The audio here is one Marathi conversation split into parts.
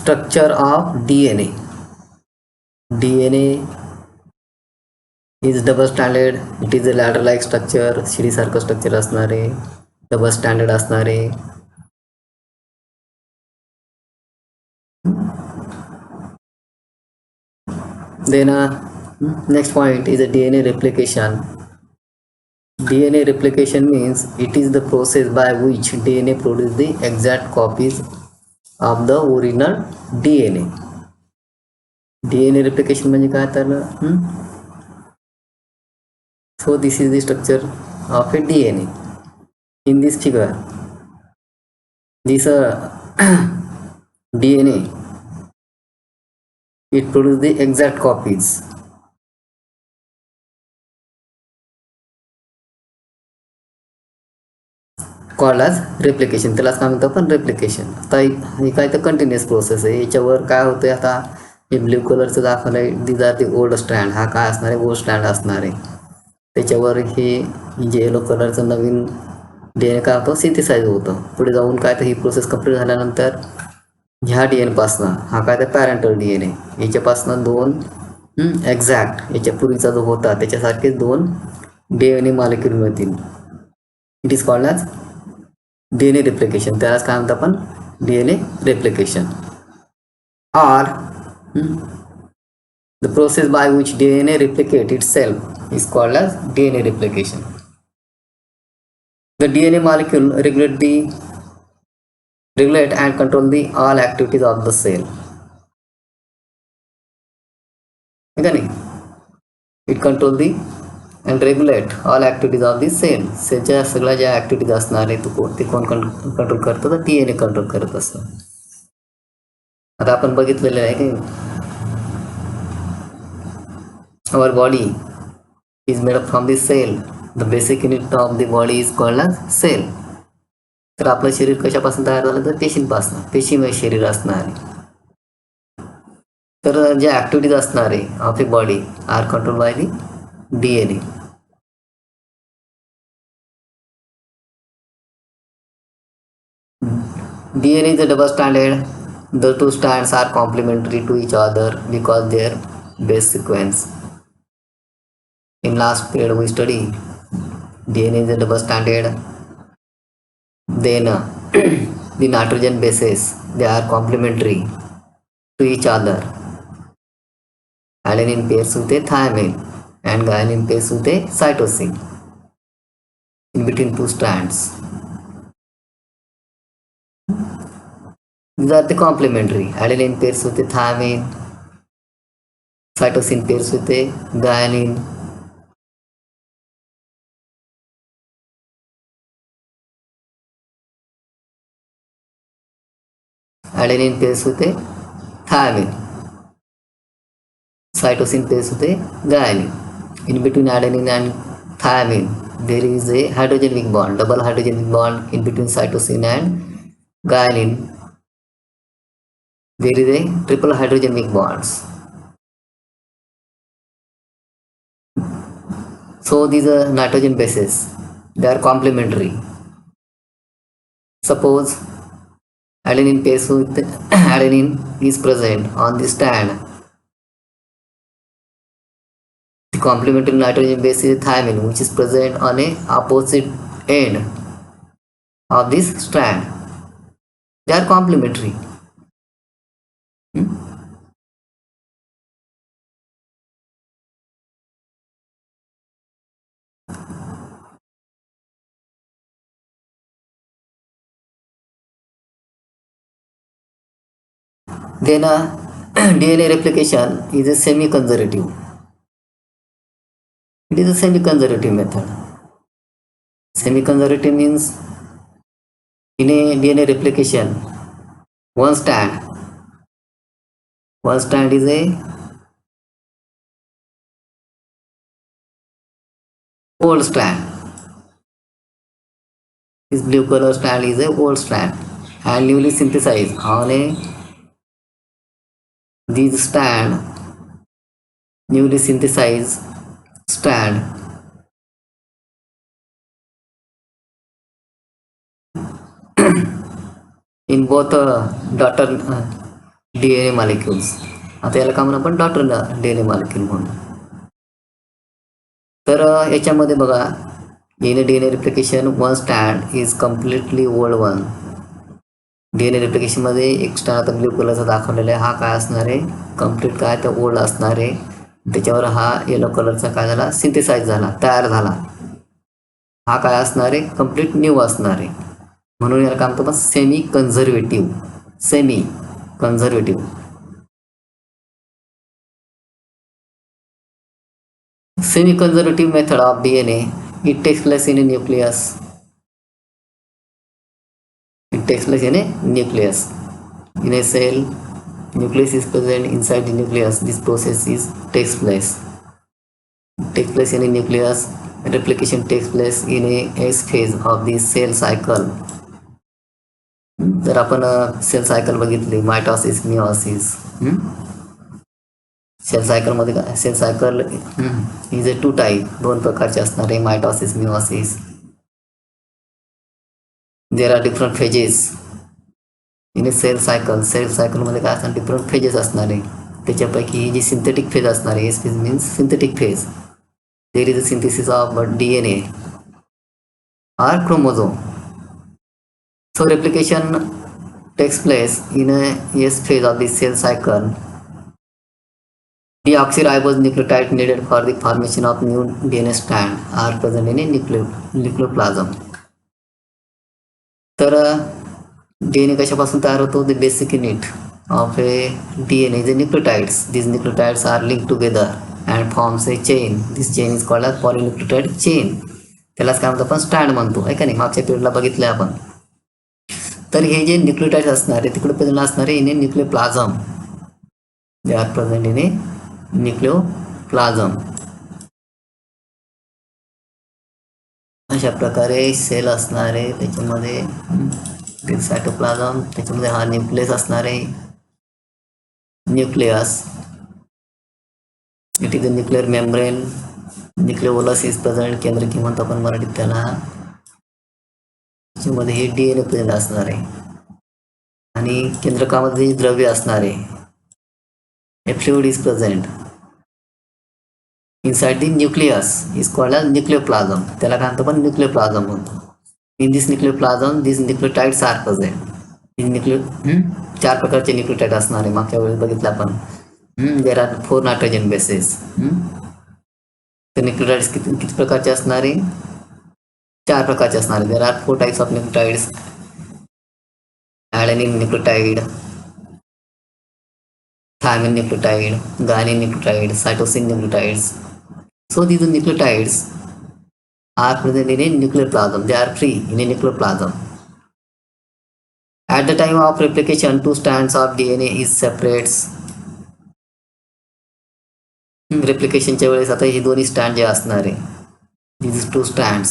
structure of DNA. DNA is double stranded. It is a ladder like structure, शिडी सारखं स्ट्रक्चर असणारे, डबल स्टँडर्ड असणारे. Then next point is a DNA replication. DNA replication means it is the process by which DNA produces the exact copies of the original DNA. DNA replication म्हणजे काय तर so this is the structure of a DNA. In this figure, this DNA, it produces the exact copies. Called as replication. त्यालाच काय म्हणतो आपण replication. आता ही काय तर कंटिन्युअस प्रोसेस आहे. याच्यावर काय होतंय आता हे ब्ल्यू कलरचं दाखवलं आहे, these are the old strand. हा काय असणार आहे, ओल्ड स्ट्रँड असणार आहे. त्याच्यावर हे जे येलो कलरचं नवीन DNA काय होतं, सिंथेसाइज होतं. पुढे जाऊन काय तर ही प्रोसेस कंप्लीट झाल्यानंतर ह्या DNA पासनं हा काय तर पॅरेंटल DNA, याच्यापासनं दोन एक्झॅक्ट याच्या पूर्वीचा जो होता त्याच्यासारखेच दोन DNA मॉलिक्यूल मिळतील. It is called as DNA replication. त्यालाच काय म्हणतो आपण, DNA replication. Or the process by which DNA replicate itself is called as DNA replication. The DNA molecule regulate and control the all activities of the cell. Okay? It control the and regulate all activities of the cell. सेलच्या सगळ्या ज्या ॲक्टिव्हिटीज असणार आहे ते कोण कंट्रोल करतं, तर DNA कंट्रोल करत असतं. आता आपण बघितलेलं आहे की our body is made up from the cell. The basic unit of the body is called as cell. तर आपलं शरीर कशापासून तयार झालं, तर पेशींपासून. पेशीमय शरीर असणार आहे. तर ज्या ॲक्टिव्हिटीज असणार आहे of a body are control by the DNA. DNA is a double stranded. The two strands are complementary to each other because their base sequence. In last period we studied DNA is a double stranded. Then the nitrogen bases, they are complementary to each other. Adenine pairs with a thymine and guanine pairs with a cytosine in between two strands. These are the complementary. Adenine pairs with a thymine, cytosine pairs with a guanine. Adenine pairs with a thymine, cytosine pairs with a guanine. In between adenine and thymine, there is a hydrogenic bond, double hydrogenic bond. In between cytosine and guanine, there is a triple hydrogenic bonds. So these are nitrogen bases, they are complementary. Suppose adenine pairs with adenine is present on the strand. The complementary nitrogen base is thymine, which is present on a opposite end of this strand. They are complementary. Then DNA replication is a semi-conservative. It is a semi-conservative method. Semi-conservative means in a DNA replication, one strand is a old strand. This blue color strand is a old strand and newly synthesized on a this strand, newly synthesized strand in both daughter DNA molecules. आता याला का म्हणून आपण डॉटर DNA मॉलिक्युल म्हणू. तर याच्यामध्ये बघा DNA replication one stand is completely old one. DNA रिप्लिकेशनमध्ये एक स्टँड आता ब्ल्यू कलरचा दाखवलेला आहे, हा काय असणार आहे कम्प्लीट काय तर ओल्ड असणार आहे. त्याच्यावर हा येलो कलरचा काय झाला सिंथेसाइज झाला तयार झाला, हा काय असणार आहे कम्प्लीट न्यू असणार आहे. म्हणून याला काय म्हणतो semi conservative. Semi conservative. Semi-conservative method of DNA, it takes place in a nucleus. It takes place in a nucleus. In a cell, nucleus is present inside the nucleus. This process takes place. It takes place in a nucleus. Replication takes place in a S phase of the cell cycle. जर आपण सेल सायकल बघितली मायटॉसिस मिओसिस. सेल सायकलमध्ये काय cell cycle is a two type, दोन प्रकारचे असणार आहे mitosis meiosis. There are different phases in a cell cycle. Cell सायकलमध्ये काय असणार डिफरंट फेजेस असणार आहे. त्याच्यापैकी ही जी सिंथेटिक फेज असणार आहे S phase means synthetic phase. There is a synthesis of DNA or chromosome. So replication takes place in a S phase of the cell cycle. Deoxyribose nucleotide needed for the formation of new DNA strand are present in a nucleoplasm. तर DNA कशापासून तयार होतो? The basic unit of a DNA is the nucleotides. These nucleotides are linked together and forms a chain. This chain is called as polynucleotide chain. त्यालाच काय म्हणतो आपण स्टँड म्हणतो आहे का नाही, मागच्या पिरियडला बघितलं आपण. तर हे जे न्यूक्लियोटाइड्स असणार आहे तिकडे प्रेझेंट असणारे in a nucleoplasm. They are present in a nucleoplasm. अशा प्रकारे सेल असणार आहे, त्याच्यामध्ये सायटोप्लाझम, त्याच्यामध्ये हा न्यूक्लियस असणार आहे. Nucleus it is a nuclear membrane. Nucleolus is present, केंद्रकी म्हणतो आपण मराठीत त्याला. त्याच्यामध्ये हे DNA प्रेझेंट असणार आहे आणि केंद्रकामध्ये द्रव्य असणार आहे. A fluid is present inside the nucleus is called as nucleoplasm. त्याला काय म्हणतो पण न्यूक्लियोप्लाझम म्हणतो. In this nucleoplasm this nucleotides are present. चार प्रकारचे न्यूक्लियोटाइड असणार आहे, मागच्या वेळेस बघितलं आपण. There are 4 nitrogen bases. तर न्यूक्लियोटाइड्स किती प्रकारचे असणार आहे? 4 प्रकारचे असणार आहे. There are 4 types of nucleotides. Adenine nucleotide, thymine nucleotide, guanine nucleotide, cytosine nucleotides. So these nucleotides are present in a nuclear plasm. They are free in a nuclear plasm. At the time of replication, 2 strands of DNA is separates. Replicationच्या वेळेस आता हे दोन्ही स्टँड जे असणार आहे, these 2 strands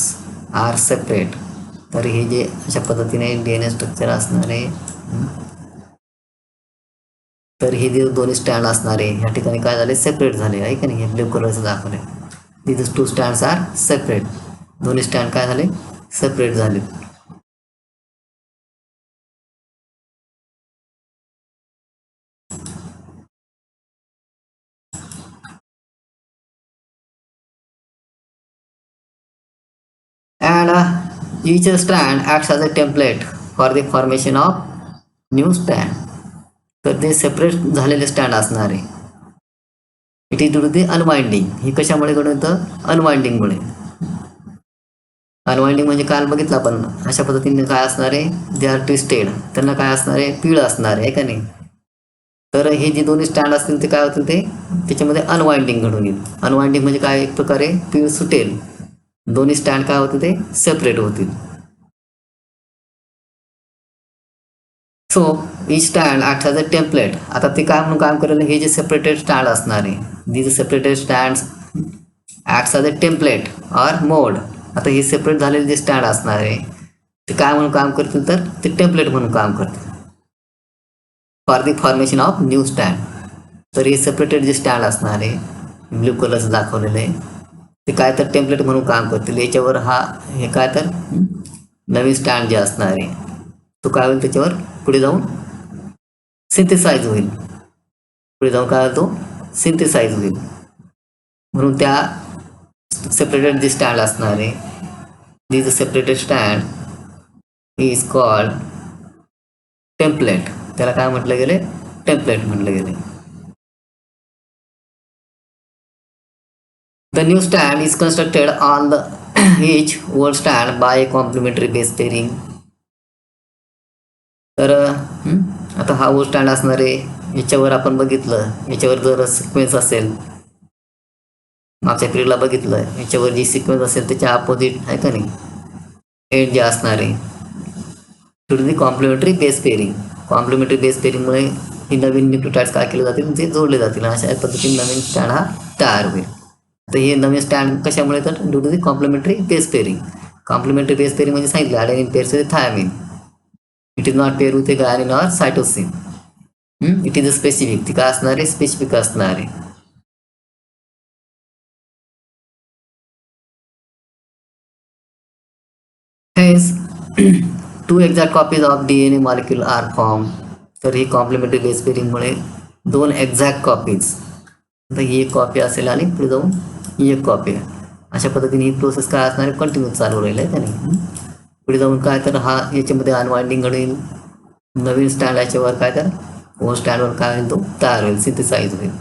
are separate. तर हे जे अशा पद्धतीने DNA स्ट्रक्चर असणार आहे, तर हे जे दोन्ही स्टँड असणार आहे ह्या ठिकाणी काय झाले सेपरेट झाले आहे का नाही. हे ब्लू कलरचं दाखवले. दिस 2 स्टँड्स आर सेपरेट. दोन्ही स्टँड काय झाले सेपरेट झाले. And each strand acts as a template for the formation of new strand. तर ते सेपरेट झालेले स्टँड असणार आहे. It is due to the unwinding. ही कशामुळे घडून येतं? अनवाइंडिंगमुळे. अनवाइंडिंग म्हणजे काल बघितलं आपण अशा पद्धतीने काय असणार आहे, दे आर ट्विस्टेड. त्यांना काय असणार आहे पीळ असणार आहे का नाही. तर हे जे दोन्ही स्टँड असतील ते काय होतील ते त्याच्यामध्ये अनवाइंडिंग घडून येईल. अनवाइंडिंग म्हणजे काय एक प्रकारे पीळ सुटेल. दोन्ही स्टँड काय होते ते सेपरेट होतील. So each stand act as a template. आता ते काय म्हणून काम करेल, हे जे सेपरेटेड स्टँड असणार आहे this separated stand acts as a template or mode. आता हे सेपरेट झालेले जे स्टँड असणार आहे ते काय म्हणून काम करतील, तर ते टेम्पलेट म्हणून काम करतील for the formation of new stand. तर हे सेपरेटेड जे स्टँड असणार आहे ब्ल्यू कलरचं दाखवलेलं आहे ते काय तर टेम्पलेट म्हणून काम करतील. याच्यावर हा हे काय तर नवीन स्टँड जे असणार आहे तो काय होईल त्याच्यावर पुढे जाऊन सिंथेसाइज होईल. पुढे जाऊन काय होतो, सिंथेसाइज होईल. म्हणून त्या सेपरेटेड जे स्टँड असणार आहे, this separated stand is called template. त्याला काय म्हटलं गेले, टेम्पलेट म्हटलं गेले. The new stand is constructed on the each old stand by a complementary base pairing. तर आता हा ओल्ड स्टँड असणार आहे, याच्यावर आपण बघितलं, याच्यावर जर सिक्वेन्स असेल, मागच्या पिरियडला बघितलं, याच्यावर जी सिक्वेन्स असेल त्याच्या अपोजिट आहे का नाही, एंड जे असणार आहे, to the complementary base pairing. Complementary base पेअरिंगमुळे ही नवीन न्यूक्लियोटाइड्स काय केले जातील, ते जोडले जातील. अशा पद्धतीने नवीन स्टँड हा तयार होईल. तर हे नवीन स्टँड कशामुळे, तर due to the complementary base pairing. Complementary base pairing म्हणजे सांगितलं, adenine pairs with thymine. It is not pair with a guanine or cytosine. It is a specific. ती काय असणार आहे, स्पेसिफिक असणार आहे. Hence two exact copies of DNA molecule are form. तर ही कॉम्प्लिमेंटरी बेस पेअरिंगमुळे 2 एक्झॅक्ट कॉपीज, तर ही एक कॉपी असेल आणि पुढे जाऊन ही एक कॉपी आहे. अशा पद्धतीने ही प्रोसेस काय असणार आहे, कंटिन्यू चालू राहील आहे का नाही. पुढे जाऊन काय, तर हा याच्यामध्ये अनवाइंडिंग घडेल, नवीन स्टँड याच्यावर काय, तर ओल्ड स्टँडवर काय होईल, तो तयार होईल, सिंथेसाइज होईल.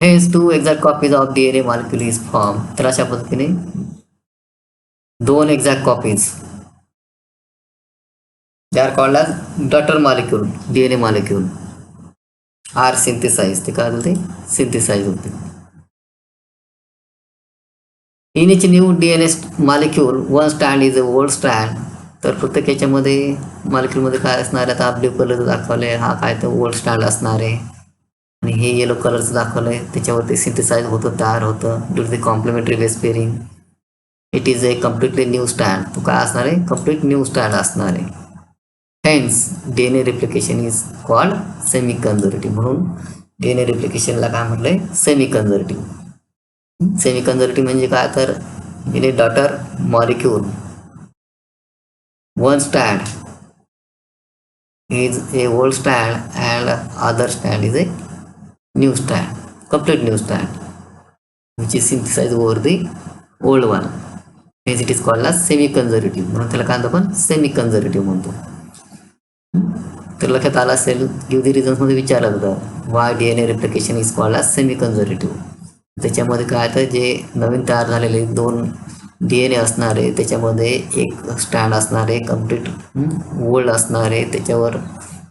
Hence 2 exact copies of DNA molecule is form. तर अशा पद्धतीने 2 exact copies, they are called as daughter molecule, DNA molecule are synthesized. ते काय होते, सिंथेसाइज होते. In each new DNA molecule one strand is a old strand. तर प्रत्येक याच्यामध्ये मॉलिक्यूलमध्ये काय असणार आहे, आता ब्ल्यू कलरचं दाखवलं आहे, हा काय तर ओल्ड स्टँड असणार आहे, आणि हे येलो कलरचं दाखवलं आहे, त्याच्यावरती सिंथेसाइज होतं, तयार होतं due to the complementary base pairing. It is A completely new stand. तो काय असणार आहे, कम्प्लीट न्यू स्टँड असणार आहे. Hence DNA replication is called semi conservative. म्हणून DNA रिप्लिकेशनला काय म्हटलंय, सेमी कन्झर्वेटिव्ह. सेमी कन्झर्वेटिव्ह म्हणजे काय, तर in A daughter molecule one stand is a old stand and other stand is a new stand, complete new stand which is synthesise over the old one. Hence it is called as semi conservative. म्हणून त्याला काय म्हणतो आपण, सेमी कन्झर्वेटिव्ह म्हणतो. तर लक्षात आलं असेल, गिव्ह दी रिझन्समध्ये विचारलं होतं, Y DNA replication is called as semi conservative. त्याच्यामध्ये काय, तर जे नवीन तयार झालेले 2 DNA असणार आहे, त्याच्यामध्ये एक स्टँड असणार आहे कम्प्लीट ओल्ड असणार आहे, त्याच्यावर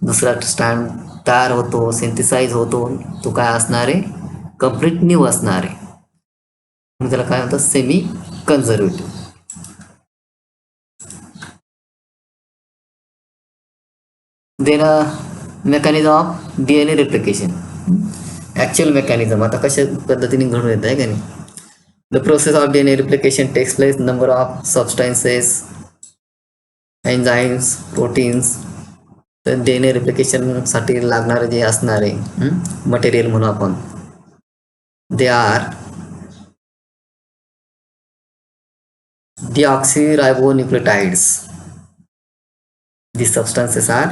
दुसरा स्टँड तयार होतो, सिंथेसाइज होतो, तो काय असणार आहे, कम्प्लीट न्यू असणार आहे. म्हणून त्याला काय म्हणतात, semi conservative. Then mechanism of DNA replication. Actual mechanism आता कशा पद्धतीने घडून येत आहे का नाही. The process of DNA replication takes place number of substances, enzymes, proteins. तर DNA रिप्लिकेशनसाठी लागणारे जे असणारे मटेरियल म्हणून आपण, they are deoxyribonucleotides. These substances are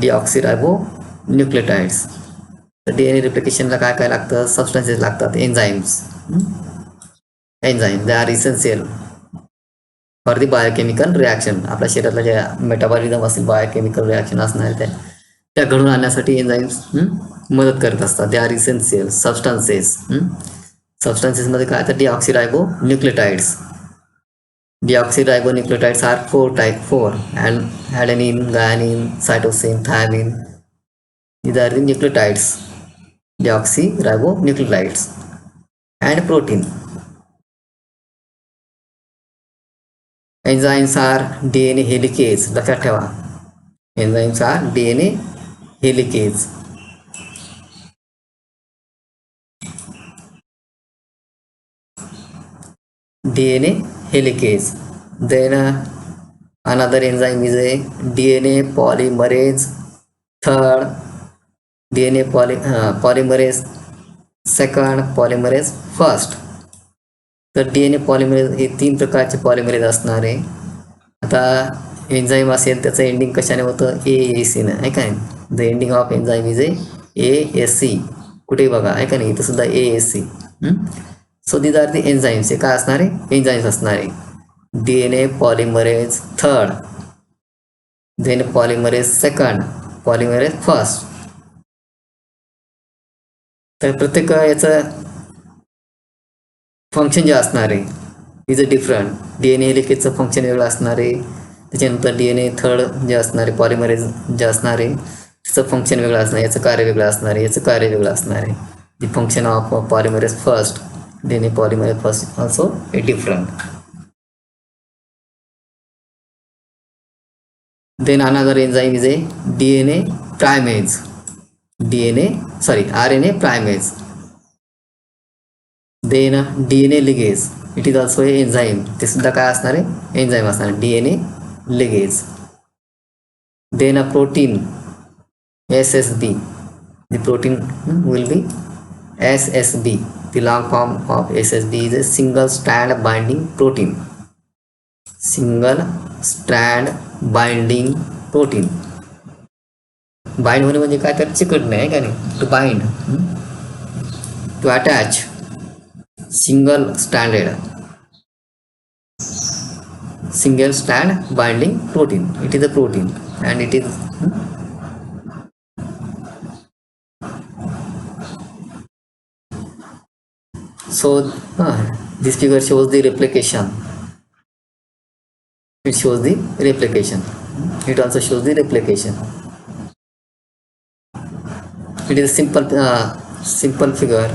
deoxyribonucleotides. तर DNA रिप्लिकेशनला काय काय लागतं, सबस्टन्सेस लागतात, enzymes. Enzyme they are essential for the biochemical reaction. आपल्या शरीरातल्या ज्या मेटाबॉलिझम असेल, बायोकेमिकल रिॲक्शन असणार त्या घडून आणण्यासाठी एन्झाईम्स मदत करत असतात. They are essential substances. सबस्टन्सेसमध्ये काय, तर deoxyribonucleotides. Deoxyribonucleotides are 4 and adenine, guanine, cytosine, thymine. These are the nucleotides, deoxyribonucleotides. And protein. Enzymes are DNA helicase. लक्षात ठेवा, enzymes are DNA helicase. DNA helicase. Then another enzyme is a DNA polymerase. Third, DNA polymerase. Second, polymerase first. तर DNA पॉलिमरेज हे 3 प्रकारचे पॉलिमरेज असणार आहे. आता एन्झाईम असेल त्याचं एंडिंग कशाने होतं, AAC ने, आहे काय. The ending of enzyme is ASC. कुठे बघा आहे का नाही, इथं सुद्धा ASC. So these are the enzymes. हे काय असणार आहे, एन्झाईम्स असणार आहे. DNA polymerase third, then polymerase second, polymerase first. तर प्रत्येक याचं फंक्शन जे असणार आहे इज अ डिफरंट. DNA हेलिकेजचं फंक्शन वेगळं असणार आहे. त्याच्यानंतर DNA थर्ड जे असणार आहे, पॉलिमरेज जे असणार आहे त्याचं फंक्शन वेगळं असणार, याचं कार्य वेगळं असणार आहे, याचं कार्य वेगळं असणार आहे. The function of polymerase first, DNA polymerase first also a different. Then another enzyme is a DNA primase. RNA primase. Then DNA ligase. It is also a enzyme. ते सुद्धा काय असणार आहे, एन्झाईम असणार आहे, DNA ligase. Then a protein SSB. The protein will be SSB. The long form of SSB is a single strand binding protein. Single strand binding protein. Bind होणे म्हणजे काय, तर चिकटणे आहे का नाही, to bind, to attach. Single स्टँड binding protein. It is a protein and it is so this figure shows the replication. It shows the replication. It also shows the replication. It is a simple figure.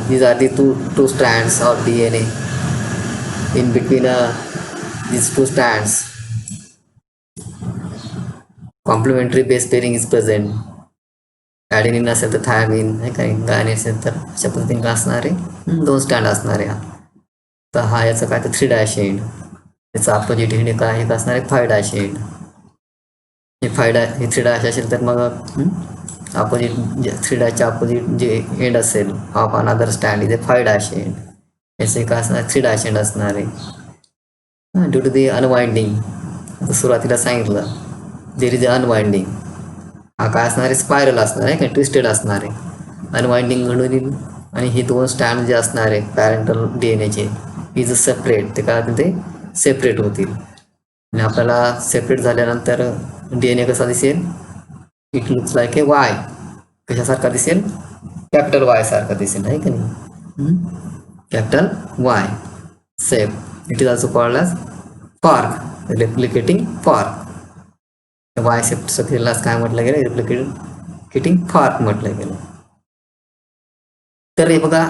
These are the two strands of DNA. In between these two strands, complementary base pairing is present. ॲडेनिन असेल तर थायमिन आहे का, गायनिन असेल तर अशा पद्धतीने काय असणार आहे, 2 स्टँड असणार आहे. तर हा याचा काय तर 3' एंड, त्याचा अपोजिट एंड काय हे असणार आहे 5' एंड. हे 3' असेल तर मग अपोजिट 3' अपोजिट जे एंड असेल ऑफ अनदर स्टँड इथे 5' एंड. याचे काय असणार 3' एंड असणार आहे. ड्यू टू दी अनवाइंडिंग, सुरुवातीला सांगितलं देर इज अनवाइंडिंग. हा काय असणार आहे, स्पायरल असणार आहे, काय ट्विस्टेड असणार आहे. अनवाइंडिंग घडून येईल आणि हे 2 स्टँड जे असणार आहे पॅरेंटल DNAचे इज सेपरेट. ते काय होतील, ते सेपरेट होतील. आणि आपल्याला सेपरेट झाल्यानंतर DNA कसा दिसेल, it looks like a Y. कशासारखा दिसेल, कॅपिटल वाय सारखा दिसेल आहे का नाही, capital Y shape. It is also called as fork, replicating fork. Y shape सक्रियलाच काय म्हटलं गेलं, रेप्लिकेटिंग फॉर्क म्हटलं गेलं. तर हे बघा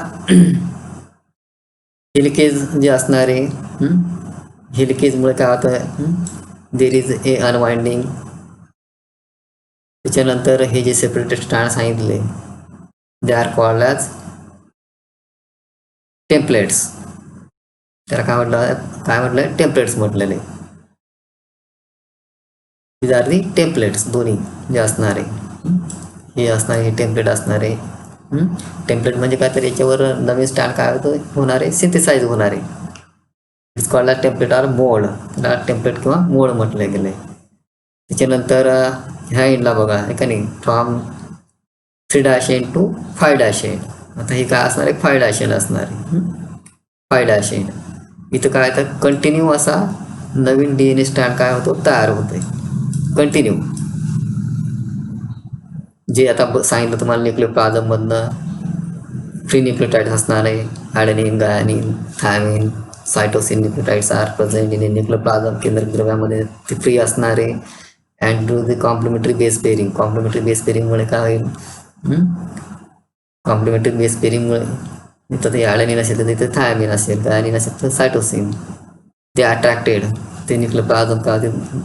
हेलिकेज जे असणार आहे, हेलिकेजमुळे काय होतं, देर इज ए अनवाइंडिंग. त्याच्यानंतर हे जे सेपरेटेड स्टँड सांगितले they are called as templates. त्याला काय म्हटलं टेम्पलेट्स म्हटलेले. these are the templates. दोन्ही जे असणार आहे हे असणार आहे, हे टेम्पलेट असणार आहे. टेम्पलेट म्हणजे काय तर याच्यावर नवीन स्टँड काय होणार आहे, सिंथेसाइज होणार आहे. इट्स कॉल्ड टेम्पलेट ऑर मोड. त्याला टेम्पलेट किंवा मोड म्हटलं गेलं आहे. त्याच्यानंतर ह्या एंडला बघा आहे का नाही, फ्रॉम 3' एंड टू 5' एंड. आता हे काय असणार आहे, 5' एंड असणार आहे, 5' एंड. इथं काय तर कंटिन्यू असा नवीन DNA स्टँड काय होतो, तयार होतोय कंटिन्यू. जे आता सांगितलं तुम्हाला न्यूक्लियोप्लाझममधनं फ्री न्यूक्लियोटाइड्स असणार आहे. Adenine, guanine, thymine, cytosine nucleotides are present in nucleoplasm. केंद्रक द्रव्यामध्ये ते फ्री असणार आहे. And due the complementary base pairing. Complementary base पेअरिंगमुळे काय होईल, कॉम्प्लिमेंटरी बेस पेअरिंगमुळे इथं ते ॲडेनिन असेल तर तिथे थायमिन असेल, गायनिन असेल तर सायटोसिन. ते अट्रॅक्टेड, ते न्यूक्लियोप्लाझम काय होते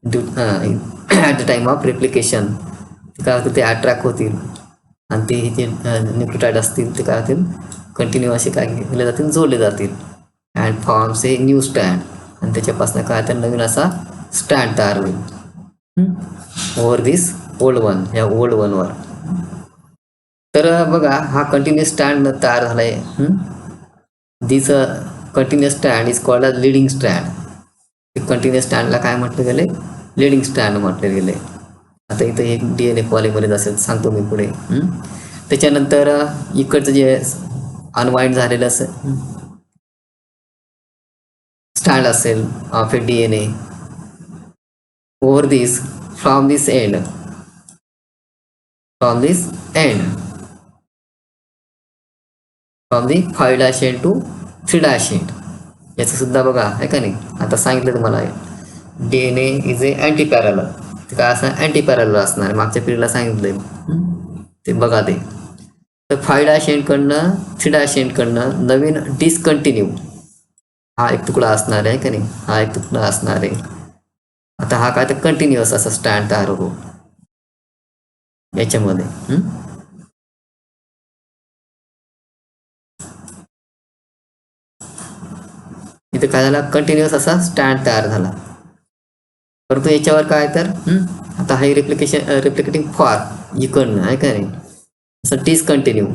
at the time of replication काय होतं, ते अट्रॅक्ट होतील आणि ते जे न्यूक्लियोटाइड असतील ते काय होतील, कंटिन्यू असे काय केले जातील, जोडले जातील. And forms a new stand. आणि त्याच्यापासून काय तर नवीन असा स्टँड तयार होईल ओव्हर दिस ओल्ड वन, या ओल्ड वनवर. तर बघा हा कंटिन्युअस स्टँड तयार झाला आहे. This continuous stand is called a leading stand. Continuous स्टँडला काय म्हटलं गेलं, लीडिंग स्टँड म्हटलं गेलं. आता इथं एक DNA पॉलिमरेज असेल, सांगतो मी पुढे. त्याच्यानंतर इकडचं जे अनवाइंड झालेलं असेल स्टँड असेल of a DNA over this from this end from this end from the 5' end to 3' end. याचं सुद्धा बघा आहे का नाही. आता सांगितलं तुम्हाला DNA is a anti parallel. ते काय असणार, अँटी पॅरलल असणार. मागच्या पिढीला सांगितलंय ते बघा ते. तर 5' एंडकडनं 3' एंडकडनं नवीन डिसकंटिन्यू हा एक तुकडा असणार आहे का नाही, हा एक तुकडा असणार आहे. आता हा काय तर कंटिन्युअस असा स्टँड तयार होतो याच्यामध्ये. इथे काय झाला, कंटिन्युअस असा स्टँड तयार झाला. परंतु याच्यावर काय तर आता हे रिप्लिकेटिंग फॉर इकडनं आहे का नाही, असं डिसकंटिन्यू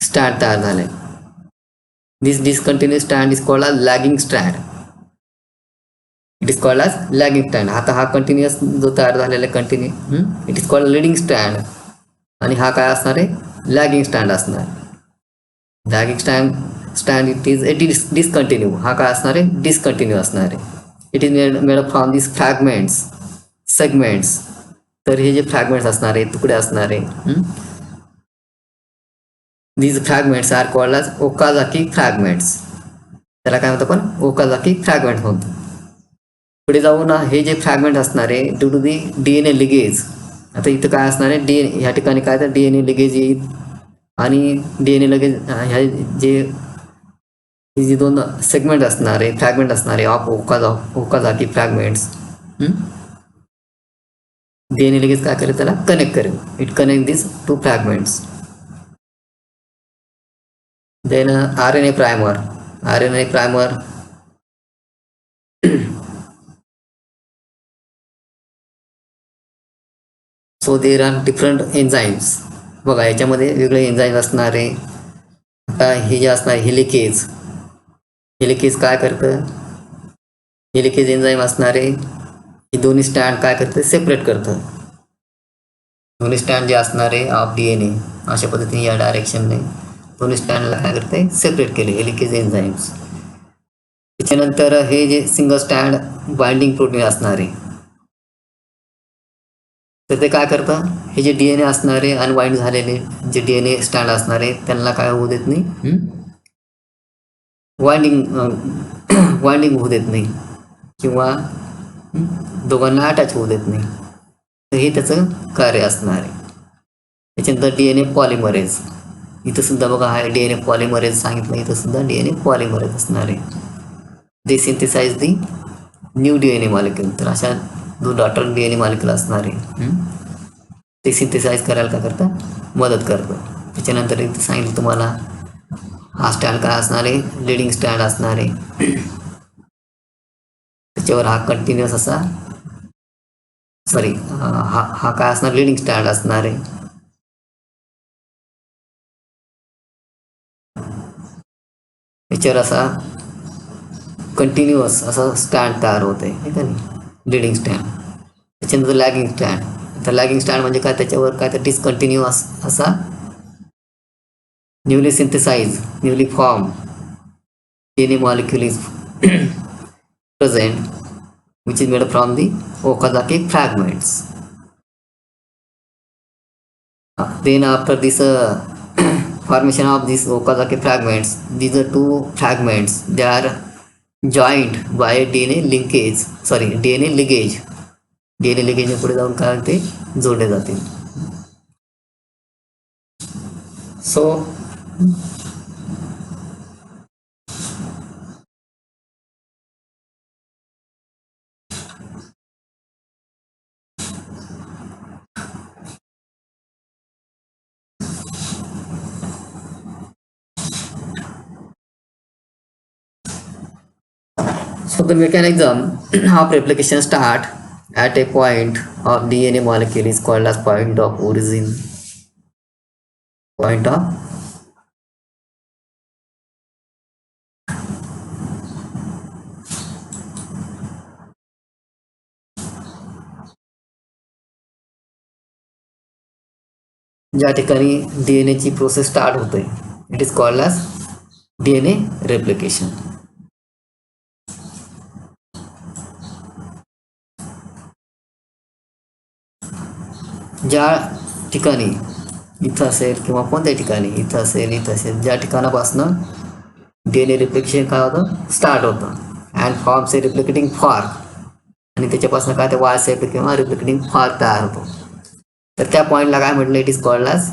स्टँड तयार झालंय. This discontinue stand is called as lagging stand. It is called as lagging stand. आता हा कंटिन्युअस जो तयार झालेला continue it is called leading stand. आणि हा काय असणार आहे, लॅगिंग स्टँड असणार. Lagging stand it is a discontinue. हा काय असणार आहे, डिसकंटिन्यू असणार आहे. It is made up from this fragments segments. तर हे जे फ्रॅगमेंट्स असणार आहे, तुकडे असणार आहे, these fragments are called as Okazaki fragments. त्याला काय म्हणतो आपण, ओकाझाकी फ्रॅगमेंट म्हणतो. पुढे जाऊन हे जे फ्रॅगमेंट असणार आहे due to the DNA ligase. आता इथं काय असणार आहे, DNA ह्या ठिकाणी काय तर DNA लिगेज येईल. आणि DNA लिगेज ह्या जे दोन सेगमेंट असणार आहे, फ्रॅगमेंट असणार आहे of Okazaki fragments. DNA ligase काय करेल, त्याला कनेक्ट करेल. It connect this two fragments. Then RNA primer. RNA primer so there are different enzymes. बघा याच्यामध्ये वेगळे एन्झाईम असणार आहे. आता हे जे असणार हेलिकेज, हेलिकेज काय करतं, हेलिकेज एन्झाईम असणार आहे. हे दोन्ही स्टँड काय करतं, सेपरेट करतं. दोन्ही स्टँड जे असणार आहे ऑफ DNA अशा पद्धतीने या डायरेक्शनने दोन्ही स्टँडला काय करते, सेपरेट केले हेलिकेज एन्झाईम्स. त्याच्यानंतर हे जे सिंगल स्टँड बाइंडिंग प्रोटीन असणार आहे, तर ते काय करतं, हे जे DNA असणार आहे अनबाइंड झालेले जे DNA स्टँड असणार आहे त्यांना काय होऊ देत नाही, वाइंडिंग होऊ देत नाही किंवा दोघांना अटॅच होऊ देत नाही. तर हे त्याचं कार्य असणार आहे. त्याच्यानंतर DNA पॉलिमरेज. इथं सुद्धा बघा हा DNA पॉलिमरेज सांगितलं, इथं सुद्धा DNA पॉलिमरेज असणार आहे. They synthesize the new DNA molecule. तर अशा 2 डॉटर DNA मॉलिक्यूल असणार आहे. ते सिंथेसाइज करायला काय करतं, मदत करतं. त्याच्यानंतर इथं सांगितलं तुम्हाला हा स्टँड काय असणार आहे, लीडिंग स्टँड असणार आहे. त्याच्यावर हा कंटिन्युअस असा हा काय असणार, लीडिंग स्टँड असणार आहे. त्याच्यावर असा कंटिन्युअस असा स्टँड तयार होत आहे का नाही, लीडिंग स्टँड. त्याच्यानंतर लॅगिंग स्टँड. तर लॅगिंग स्टँड म्हणजे काय, त्याच्यावर काय तर डिसकंटिन्युअस असा newly synthesize newly form DNA molecule is present which is made from the Okazaki fragments. Then after this formation of these Okazaki fragments, these are 2 fragments, they are joined by DNA linkage, DNA ligage. DNA ligage पुढे जाऊन काय ते जोडले जातील. So the mechanism of replication start at a point of DNA molecule is called as point of origin. Point of ज्या ठिकाणी DNA ची प्रोसेस स्टार्ट होते it is called as DNA replication. ज्या ठिकाणी इथं असेल किंवा कोणत्या ठिकाणी इथं असेल ज्या ठिकाणापासनं DNA रिप्लिकेशन काय होतं स्टार्ट होतं and forms A replicating fork आणि त्याच्यापासून काय ते वाय सेप किंवा रिप्लिकेटिंग फॉर्क तयार होतो. तर त्या पॉईंटला काय म्हटलं it is called as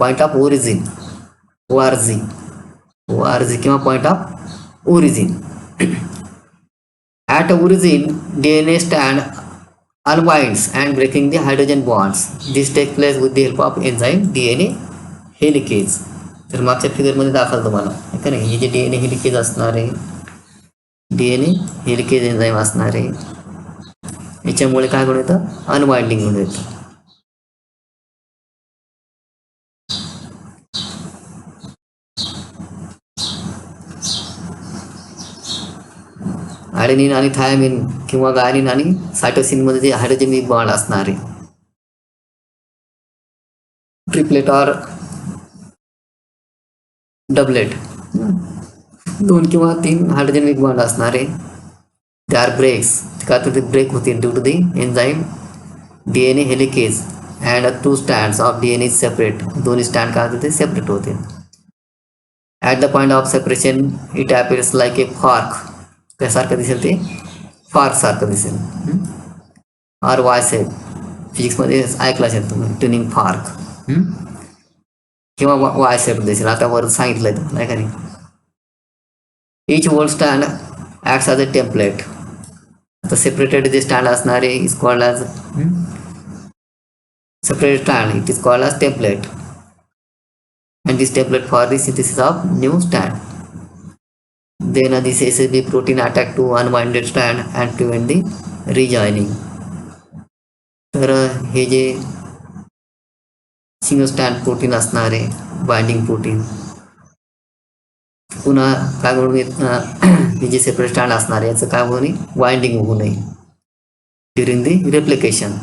point of origin ORG किंवा point of origin. At origin DNA stand unwinds and breaking the hydrogen bonds. This takes place with the help of enzyme DNA helicase. तर मागच्या फिगरमध्ये दाखवलं तुम्हाला आहे का नाही, हे जे DNA हेलिकेज असणार आहे DNA हेलिकेज एन्झाईम असणार आहे याच्यामुळे काय घडून येतं अनवाइंडिंग घडून येतं. ॲडेनिन आणि थायमिन किंवा गायनिन आणि सायटोसिनमध्ये जे हायड्रोजन बॉन्ड असणार आहे ट्रिपलेट ऑर डबलेट 2 किंवा 3 हायड्रोजन बॉन्ड असणार आहे. दे आर ब्रेक्स का तर ते ब्रेक होतील due to the enzyme DNA helicase and 2 stands of DNA separate. दोन्ही स्टँड काय होते ते सेपरेट होतील. At the point of separation it appears like a fork. त्यासारखं दिसेल ते फॉर्क सारखं दिसेल ऑर वाय सेप. फिजिक्समध्ये ऐकला असेल तुम्ही ट्युनिंग फॉर्क किंवा वाय सेप दिसेल. आता वर सांगितलं आहे तुम्हाला का नाही. Each whole stand acts as a template. आता सेपरेटेड जे स्टँड असणारे is called as separated stand it is called as template and this template for the synthesis of new stand. Then this SSB protein attack to unwinded strand and prevent the rejoining. तर हे जे सिंगल स्टँड प्रोटीन असणार आहे बाइंडिंग प्रोटीन पुन्हा काय म्हणून हे जे सेपरेट स्टँड असणार आहे याचं काय होऊ नये वाइंडिंग होऊ नये ड्युरिंग दी रेप्लिकेशन.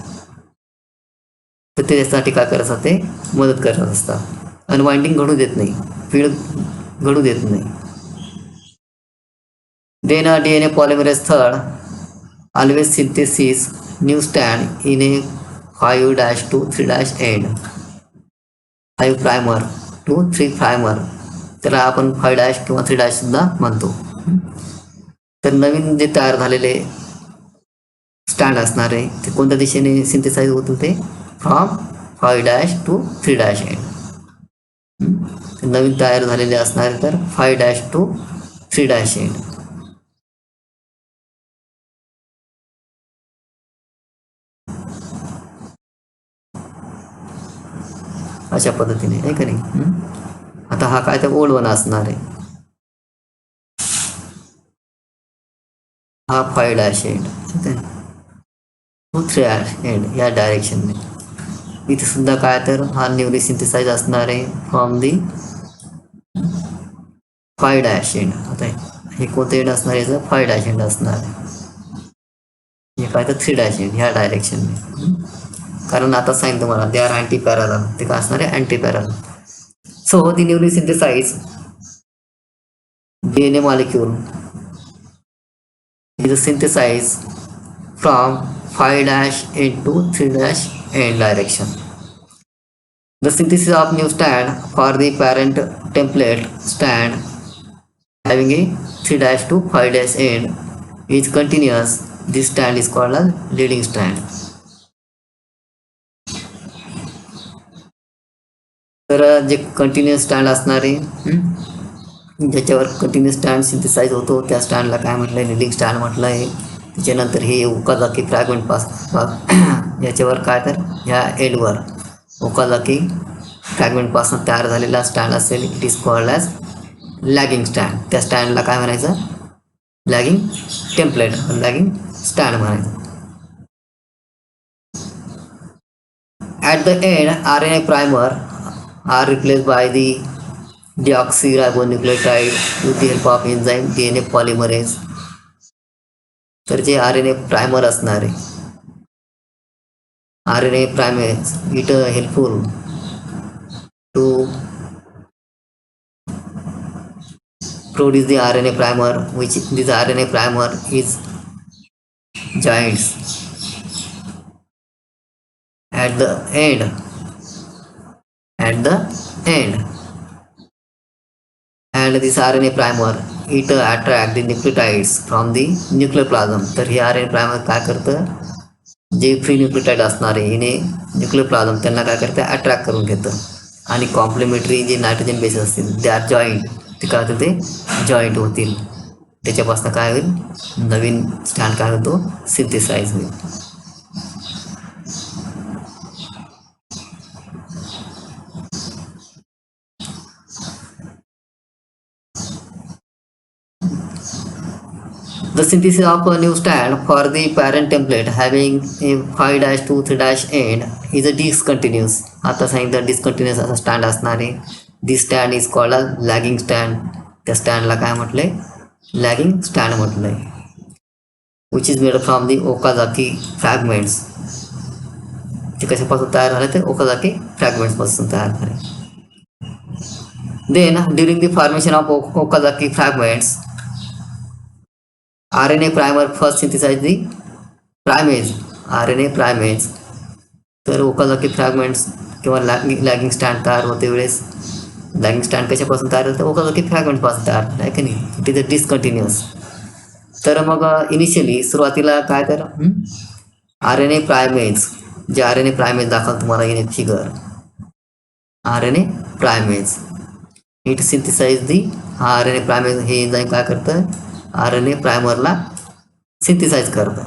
तर त्याच्यासाठी काय करायचं ते मदत करत असतात. अनवाइंडिंग घडू देत नाही फीड घडू देत नाही. Then a DNA polymerase third always synthesis new strand in a 5' to 3' end. 5 primer to 3 primer त्याला आपण 5' किंवा 3' सुद्धा म्हणतो. तर नवीन जे तयार झालेले स्टँड असणार आहे ते कोणत्या दिशेने सिंथेसाइज होत होते फ्रॉम 5' to 3' end. नवीन तयार झालेले असणार तर 5' to 3' end. अशा पद्धतीने आहे का नाही. आता हा काय तर ओल्ड वन असणार आहे हा 5' एंड तो 3' एंड या डायरेक्शनने. इथे सुद्धा काय तर हा न्यूली सिंथेसाइज असणार आहे फ्रॉम दी 5' एंड. आता हे कोणतं एंड असणार याचं 5' एंड असणार आहे. हे काय तर 3' एंड ह्या डायरेक्शनने. कारण आता सांगितलं तुम्हाला दे आर अँटी पॅरलल. ते काय असणार आहे antiparallel. So the newly synthesize DNA molecule is synthesized from 5' into 3' end direction. The synthesis of new strand for the parent template strand having a 3' to 5' end is continuous. This strand is called as leading strand. तर जे कंटिन्युअस स्टँड असणार आहे ज्याच्यावर कंटिन्युअस स्टँड सिंथेसाइज होतो त्या स्टँडला काय म्हटलं आहे लिडिंग स्टँड म्हटलं आहे. त्याच्यानंतर हे ओकाजाकी फ्रॅगमेंट याच्यावर काय तर ह्या एंडवर ओकाजाकी फ्रॅगमेंटपासून तयार झालेला स्टँड असेल it is called as lagging stand. त्या स्टँडला काय म्हणायचं लॅगिंग टेम्पलेट लॅगिंग स्टँड म्हणायचं. At the end RNA primer are replaced by the deoxyribonucleotide with the help of enzyme DNA polymerase. तर जे RNA प्रायमर असणार आहे RNA primase, it helpful to produce the RNA primer, which this RNA primer is joints at the end. At the end, and this RNA primer it attract the nucleotides from the nuclear plasm. तर हे RNA primer काय करतं, जे फ्री न्यूक्लियोटाइड असणार आहे हिने न्यूक्लियर प्लाझम त्यांना काय करते, अट्रॅक्ट करून घेतं. आणि कॉम्प्लिमेंटरी जे नायट्रोजन बेस असतील दे आर जॉईंट, ते काय होतं, ते जॉईंट होतील. त्याच्यापासून काय होईल, नवीन स्टँड काय होतो, सिंथेसाइज होईल. The synthesis of a new strand for the parent template having a 5' to 3' end is a discontinuous. आता सांगितलं डिस्कंटिन्युअस असा स्टँड असणार आहे. This stand is called a lagging stand. त्या स्टँडला काय म्हटलंय, लॅगिंग स्टँड म्हटलंय. Which is made from the Okazaki fragments. ते कशापासून तयार झाले, ते ओकाझाकी फ्रॅगमेंट्सपासून तयार झाले. Then during the formation of Okazaki fragments, RNA primer first synthesize the primase. RNA primase. तर ओकाझाकी फ्रॅगमेंट्स किंवा लॅगिंग स्टँड तयार होते वेळेस, लॅगिंग स्टँड कशापासून तयार होतं, ओकाझाकी फ्रॅगमेंटपासून तयार होतं आहे की नाही. It is a discontinuous. तर मग इनिशियली सुरुवातीला काय, तर RNA प्रायमेज, जे RNA प्रायमेज दाखवलं तुम्हाला in figure, RNA primase it synthesize the. RNA primase हे एन्झाईम काय करतं, RNA प्रायमरला सिंथेसाइज करतं.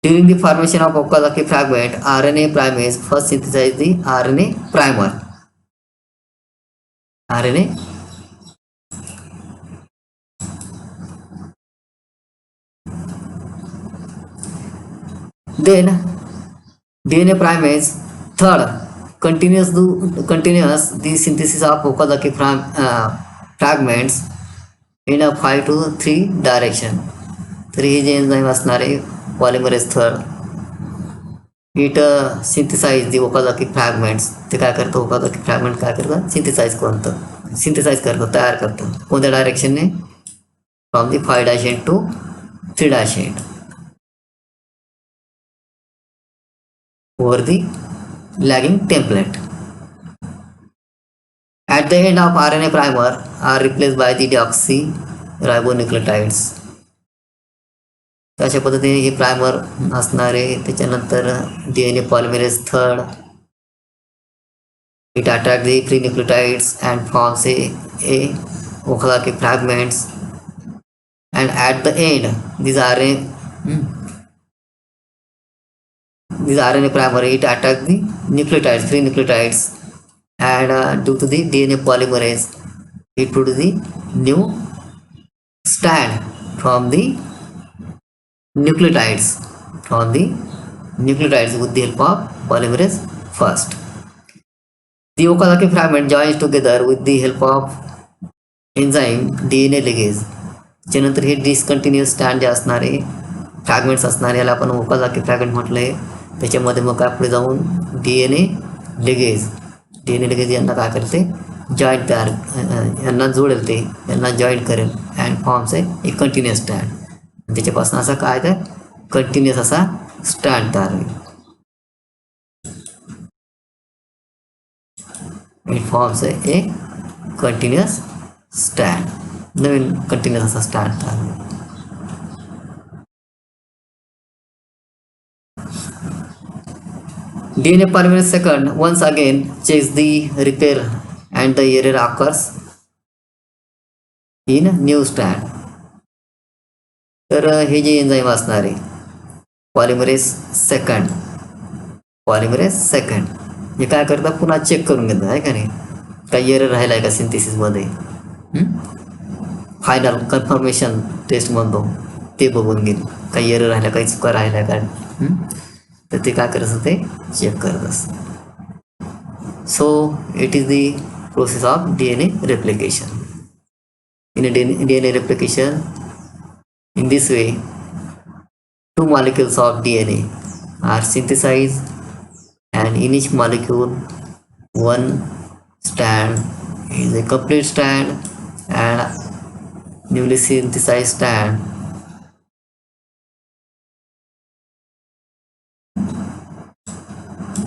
During the formation of Okazaki fragment, RNA primase first synthesize the RNA primer. RNA then DNA primase third continuous the synthesis of Okazaki fragments in a 5 to 3 direction. तर हे जे एन्झाईम असणार आहे polymerase third, it synthesize the Okazaki fragments. ते काय करतं, ओकाझाकी फ्रॅगमेंट काय करतं, सिंथेसाइज करतं, तयार करतं. कोणत्या डायरेक्शनने, from the 5' end to 3' end over the lagging template. At the end of RNA primer are replaced by the deoxyribonucleotides. अशा पद्धतीने हे प्रायमर असणार आहे. त्याच्यानंतर DNA polymerase third, it attract the free nucleotides and forms a Okazaki fragments. And at the end these RNA primer it attack the nucleotides, free nucleotides, and due to the DNA polymerase it produce the new strand from the nucleotides with the help of polymerase first. The Okazaki fragment joins together with the help of enzyme DNA ligase. त्यानंतर हे डिस्कंटिन्युअस स्टँड जे असणारे फ्रॅगमेंट्स असणारे याला आपण ओकाझाकी फ्रॅगमेंट म्हटलंय. त्याच्यामध्ये मग काय पुढे जाऊन DNA लिगेज यांना काय करते, जॉईंट तयार, यांना जोडेल, ते यांना जॉईंट करेल अँड फॉर्म्स आहे एक कंटिन्युअस स्टँड. त्याच्यापासून असा काय, तर कंटिन्युअस असा स्टँड तयार होईल. इट फॉर्म्स आहे ए कंटिन्युअस स्टँड, नवीन कंटिन्युअस असा स्टँड तयार होईल. DNA polymerase second once again checks the repair and the error occurs in new strand. तर हे जे एन्झाईम असणार आहे पॉलिमरेज सेकंड हे काय करतात, पुन्हा चेक करून घेतात आहे का नाही, काही एरर राहिला आहे का सिंथेसिसमध्ये. फायनल कन्फर्मेशन टेस्ट म्हणतो ते बघून घेईल, काही एरर राहिला, काही चुका राहिल्या का, तर ते काय करत असते, चेक करत असते. So it is the process of DNA replication. In a DNA replication, in this way, two molecules of DNA are synthesized, and in each molecule one strand is a complete strand and newly synthesized strand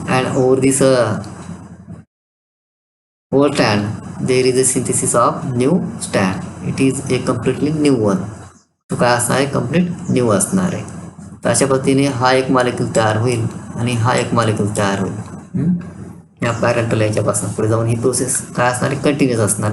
and over this whole strand there is a synthesis of new strand. It is a completely new one. तो काय असणार आहे, कम्प्लीट न्यू असणार आहे. तर अशा पद्धतीने हा एक मॉलिक्यूल तयार होईल आणि हा एक मॉलिक्यूल तयार होईल. या पॅरेंटल याच्यापासून पुढे जाऊन ही प्रोसेस काय असणार आहे, कंटिन्यूअस असणार.